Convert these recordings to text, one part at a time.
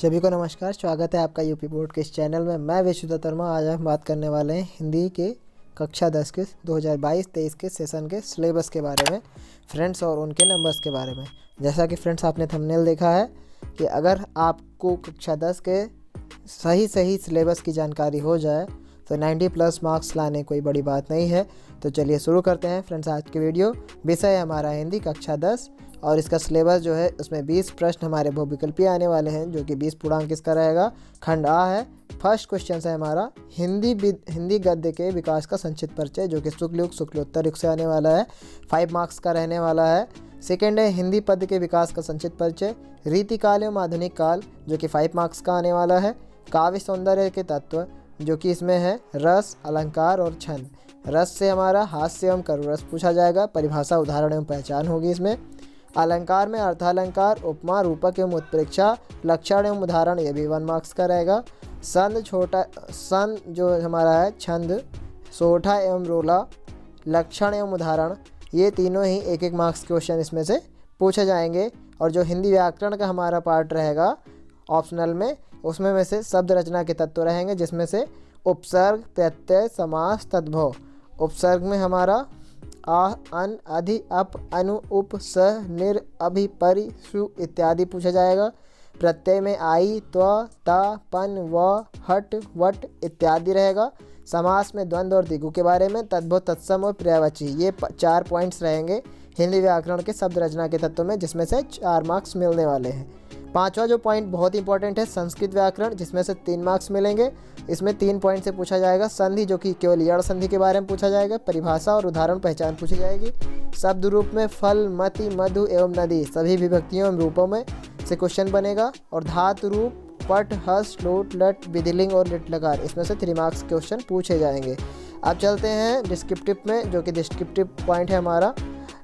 सभी को नमस्कार। स्वागत है आपका यूपी बोर्ड के इस चैनल में। मैं विश्वदत्त वर्मा। आज हम बात करने वाले हैं हिंदी के कक्षा 10 के 2022-23 के सेशन के सिलेबस के बारे में फ्रेंड्स, और उनके नंबर्स के बारे में। जैसा कि फ्रेंड्स आपने थंबनेल देखा है कि अगर आपको कक्षा 10 के सही सिलेबस की जानकारी हो जाए तो 90+ मार्क्स लाने कोई बड़ी बात नहीं है। तो चलिए शुरू करते हैं फ्रेंड्स आज की वीडियो। विषय हमारा हिंदी कक्षा 10 और इसका सिलेबस जो है उसमें 20 प्रश्न हमारे बहुविकल्पीय आने वाले हैं, जो कि 20 पूर्णांक इसका रहेगा। खंड आ है। फर्स्ट क्वेश्चन है हमारा हिंदी गद्य के विकास का संक्षिप्त परिचय, जो कि शुक्ल युग शुक्लोत्तर युग से आने वाला है। 5 मार्क्स का रहने वाला है। सेकेंड है हिंदी पद्य के विकास का संक्षिप्त परिचय, रीतिकाल एवं आधुनिक काल, जो कि 5 मार्क्स का आने वाला है। काव्य सौंदर्य के तत्व, जो कि इसमें है रस, अलंकार और छंद। रस से हमारा हास्य एवं करुण रस पूछा जाएगा। परिभाषा, उदाहरण एवं पहचान होगी इसमें। अलंकार में अर्थालंकार, उपमा, रूपक एवं उत्प्रेक्षा, लक्षण एवं उदाहरण, ये भी 1 मार्क्स का रहेगा। संद जो हमारा है छंद, सोठा एवं रोला, लक्षण एवं उदाहरण, ये तीनों ही 1-1 मार्क्स क्वेश्चन इसमें से पूछे जाएंगे। और जो हिंदी व्याकरण का हमारा पार्ट रहेगा ऑप्शनल में, उसमें में से शब्द रचना के तत्व रहेंगे, जिसमें से उपसर्ग, प्रत्यय, समास, तद्भव। उपसर्ग में हमारा आ, अन, अधि, अप, अनु, उप, स, निर, अभि, परि, सु इत्यादि पूछा जाएगा। प्रत्यय में आई, त्व, ता, पन, व, हट, वट इत्यादि रहेगा। समास में द्वंद्व और दिगु के बारे में, तद्भव, तत्सम और पर्यायवाची, ये 4 पॉइंट्स रहेंगे हिंदी व्याकरण के शब्द रचना के तत्व में, जिसमें से 4 मार्क्स मिलने वाले हैं। 5वां जो पॉइंट बहुत इंपॉर्टेंट है, संस्कृत व्याकरण, जिसमें से 3 मार्क्स मिलेंगे। इसमें 3 पॉइंट से पूछा जाएगा। संधि, जो कि केवल यण संधि के बारे में पूछा जाएगा। परिभाषा और उदाहरण पहचान पूछी जाएगी। शब्द रूप में फल, मति, मधु एवं नदी, सभी विभक्तियों एवं रूपों में से क्वेश्चन बनेगा। और धातु रूप, पट, हस, लोट, लट, विधिलिंग और लिट लकार, इसमें से 3 मार्क्स क्वेश्चन पूछे जाएंगे। अब चलते हैं डिस्क्रिप्टिव में, जो कि डिस्क्रिप्टिव पॉइंट है हमारा।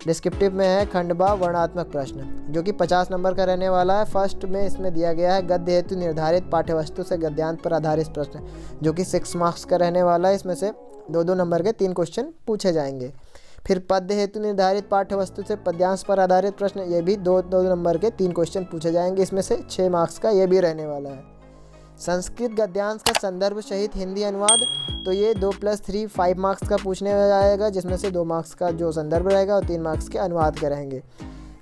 डिस्क्रिप्टिव में है खंडबा वर्णात्मक प्रश्न, जो कि 50 नंबर का रहने वाला है। फर्स्ट में इसमें दिया गया है गद्य हेतु निर्धारित पाठ्यवस्तु से गद्यांत पर आधारित प्रश्न, जो कि 6 मार्क्स का रहने वाला है। इसमें से 2-2 नंबर के 3 क्वेश्चन पूछे जाएंगे। फिर पद्य हेतु निर्धारित पाठ्यवस्तु से पद्यांश पर आधारित प्रश्न, ये भी 2-2 नंबर के 3 क्वेश्चन पूछे जाएंगे। इसमें से 6 मार्क्स का ये भी रहने वाला है। संस्कृत गद्यांश का संदर्भ सहित हिंदी अनुवाद, तो ये 2+3 5 मार्क्स का पूछने में जाएगा, जिसमें से 2 मार्क्स का जो संदर्भ रहेगा और 3 मार्क्स के अनुवाद के रहेंगे।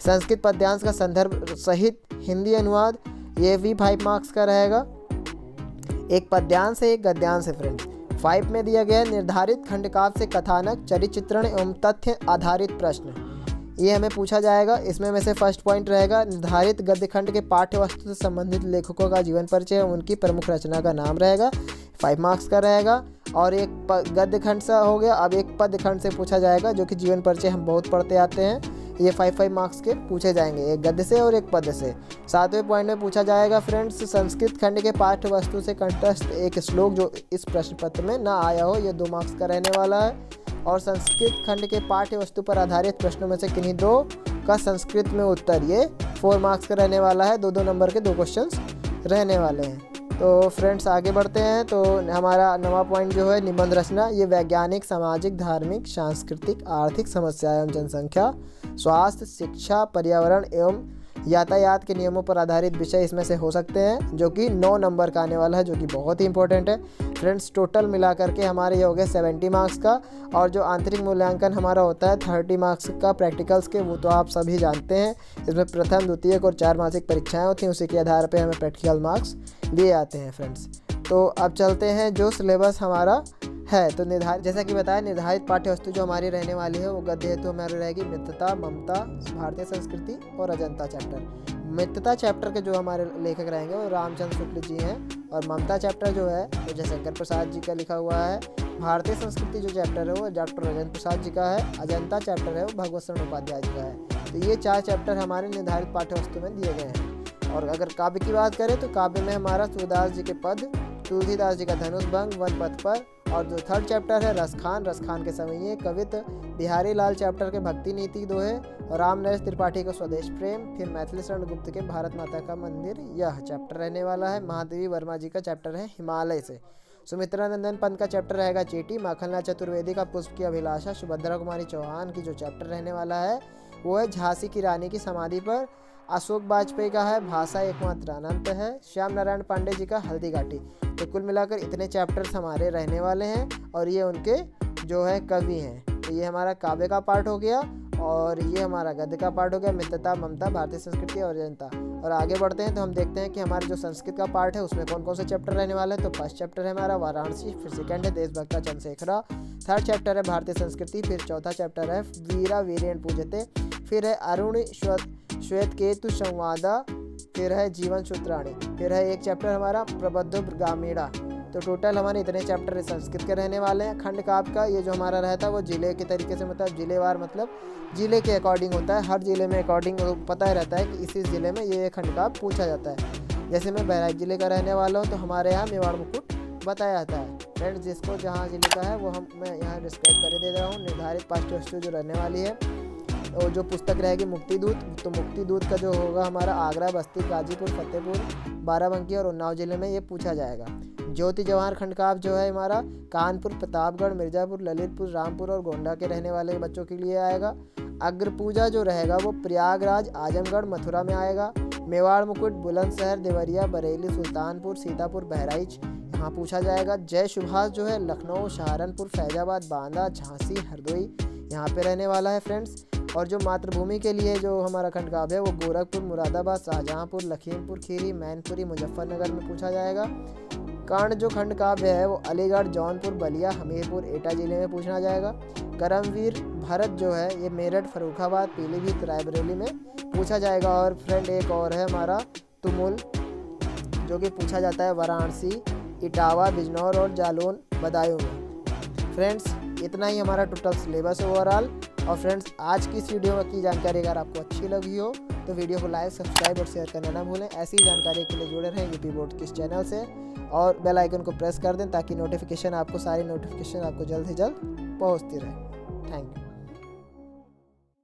संस्कृत पद्यांश का संदर्भ सहित हिंदी अनुवाद, ये भी 5 मार्क्स का रहेगा। एक पद्यांश है, एक गद्यांश है फ्रेंड्स। 5 में दिया गया है निर्धारित खंडकाव्य से कथानक, चरित्र चित्रण एवं तथ्य आधारित प्रश्न, ये हमें पूछा जाएगा। इसमें में से फर्स्ट पॉइंट रहेगा निर्धारित गद्य खंड के पाठ्य वस्तु से संबंधित लेखकों का जीवन परिचय, उनकी प्रमुख रचना का नाम रहेगा, 5 मार्क्स का रहेगा। और एक गद्य खंड सा हो गया। अब एक पद्य खंड से पूछा जाएगा, जो कि जीवन परिचय हम बहुत पढ़ते आते हैं, ये 5-5 मार्क्स के पूछे जाएंगे, एक गद्य से और एक पद्य से। 7वें पॉइंट में पूछा जाएगा फ्रेंड्स संस्कृत खंड के पाठ्य वस्तु से कंठस्थ एक श्लोक जो इस प्रश्न पत्र में ना आया हो, ये 2 मार्क्स का रहने वाला है। और संस्कृत खंड के पाठ्य वस्तु पर आधारित प्रश्नों में से किन्हीं 2 का संस्कृत में उत्तर, ये 4 मार्क्स का रहने वाला है। 2-2 नंबर के 2 क्वेश्चंस रहने वाले हैं। तो फ्रेंड्स आगे बढ़ते हैं। तो हमारा 9वां पॉइंट जो है निबंध रचना, ये वैज्ञानिक, सामाजिक, धार्मिक, सांस्कृतिक, आर्थिक समस्या एवं जनसंख्या, स्वास्थ्य, शिक्षा, पर्यावरण एवं यातायात के नियमों पर आधारित विषय इसमें से हो सकते हैं, जो कि 9 नंबर का आने वाला है, जो कि बहुत ही इंपॉर्टेंट है फ्रेंड्स। टोटल मिला करके हमारे ये हो गए 70 मार्क्स का। और जो आंतरिक मूल्यांकन हमारा होता है 30 मार्क्स का प्रैक्टिकल्स के, वो तो आप सभी जानते हैं। इसमें प्रथम, द्वितीयक और 4 मासिक परीक्षाएं होती हैं, उसी के आधार पर हमें प्रैक्टिकल मार्क्स दिए जाते हैं फ्रेंड्स। तो अब चलते हैं जो सिलेबस हमारा है। तो निर्धारित, जैसा कि बताया, निर्धारित पाठ्यवस्तु जो हमारी रहने वाली है वो गद्य हेतु हमारी रहेगी मित्रता, ममता, भारतीय संस्कृति और अजंता चैप्टर। मित्रता चैप्टर के जो हमारे लेखक रहेंगे वो रामचंद्र शुक्ल जी हैं। और ममता चैप्टर जो है वो जयशंकर प्रसाद जी का लिखा हुआ है। भारतीय संस्कृति जो चैप्टर है वो डॉक्टर राजेंद्र प्रसाद जी का है। अजंता चैप्टर है वो भगवत शरण उपाध्याय जी का है। तो ये 4 चैप्टर हमारे निर्धारित पाठ्यवस्तु में दिए गए हैं। और अगर काव्य की बात करें तो काव्य में हमारा सूरदास जी के पद, तुलसीदास जी का धनुष भंग, वन पथ पर। और जो 3rd चैप्टर है रसखान के समय कवित, बिहारी लाल चैप्टर के भक्ति नीति दोहे, और राम नरेश त्रिपाठी का स्वदेश प्रेम। फिर मैथिली शरण गुप्त के भारत माता का मंदिर, यह चैप्टर रहने वाला है। महादेवी वर्मा जी का चैप्टर है हिमालय से। सुमित्रा नंदन पंत का चैप्टर रहेगा चेटी। माखनलाल चतुर्वेदी का पुष्प की अभिलाषा। सुभद्रा कुमारी चौहान की जो चैप्टर रहने वाला है वो है झांसी की रानी की समाधि पर। अशोक वाजपेयी का है भाषा एकमात्र अनंत है। श्याम नारायण पांडे जी का हल्दी घाटी। तो कुल मिलाकर इतने चैप्टर्स हमारे रहने वाले हैं और ये उनके जो है कवि हैं। तो ये हमारा काव्य का पार्ट हो गया और ये हमारा गद्य का पार्ट हो गया, मित्रता, ममता, भारतीय संस्कृति और जनता। और आगे बढ़ते हैं तो हम देखते हैं कि हमारे जो संस्कृत का पार्ट है उसमें कौन कौन से चैप्टर रहने वाले हैं। तो फर्स्ट चैप्टर है हमारा वाराणसी, फिर सेकंड है देशभक्ता चंद्रशेखरा, थर्ड चैप्टर है भारतीय संस्कृति, फिर चौथा चैप्टर है वीरा वीरेण पूजते, फिर है अरुण श्वेत केतु संवादा, फिर है जीवन सूत्राणी, फिर है एक चैप्टर हमारा प्रबुद्ध ग्रामीणा। तो टोटल हमारे इतने चैप्टर संस्कृत के रहने वाले हैं। खंड काव्य का ये जो हमारा रहता है वो जिले के तरीके से, मतलब जिलेवार, मतलब जिले के अकॉर्डिंग होता है। हर जिले में अकॉर्डिंग पता ही रहता है कि इसी ज़िले में ये खंड काव्य पूछा जाता है। जैसे मैं बहराइच जिले का रहने वाला हूँ तो हमारे यहाँ मेवाड़ मुकुट बताया जाता है। फ्रेंड्स, जिसको जहाँ जिले का है वो मैं यहाँ डिस्क्राइब कर दे रहा हूँ। निर्धारित पाठ्य वस्तु जो रहने वाली है और जो पुस्तक रहेगी मुक्ति दूत, तो मुक्ति दूत का जो होगा हमारा आगरा, बस्ती, गाजीपुर, फतेहपुर, बाराबंकी और उन्नाव जिले में ये पूछा जाएगा। ज्योति जवाहर खंड काव्य जो है हमारा कानपुर, प्रतापगढ़, मिर्ज़ापुर, ललितपुर, रामपुर और गोंडा के रहने वाले बच्चों के लिए आएगा। अग्र पूजा जो रहेगा वो प्रयागराज, आजमगढ़, मथुरा में आएगा। मेवाड़ मुकुट बुलंदशहर, देवरिया, बरेली, सुल्तानपुर, सीतापुर, बहराइच यहाँ पूछा जाएगा। जय सुभाष जो है लखनऊ, सहारनपुर, फैजाबाद, बांदा, झांसी, हरदोई यहाँ पे रहने वाला है फ्रेंड्स। और जो मातृभूमि के लिए जो हमारा खंड काव्य है वो गोरखपुर, मुरादाबाद, शाहजहाँपुर, लखीमपुर खीरी, मैनपुरी, मुजफ्फरनगर में पूछा जाएगा। कर्ण जो खंड काव्य है वो अलीगढ़, जौनपुर, बलिया, हमीरपुर, एटा जिले में पूछा जाएगा। करमवीर भरत जो है ये मेरठ, फर्रुखाबाद, पीलीभीत, रायबरेली में पूछा जाएगा। और फ्रेंड एक और है हमारा तुमुल जो कि पूछा जाता है वाराणसी, इटावा, बिजनौर और जालौन, बदायूं में। फ्रेंड्स, इतना ही हमारा टोटल सिलेबस है ओवरऑल। और फ्रेंड्स, आज की इस वीडियो की जानकारी अगर आपको अच्छी लगी हो तो वीडियो को लाइक, सब्सक्राइब और शेयर करना ना भूलें। ऐसी ही जानकारी के लिए जुड़े रहें यूपी बोर्ड के इस चैनल से और बेल आइकन को प्रेस कर दें ताकि नोटिफिकेशन आपको, सारी नोटिफिकेशन आपको जल्द से जल्द पहुंचती रहे। Thank you.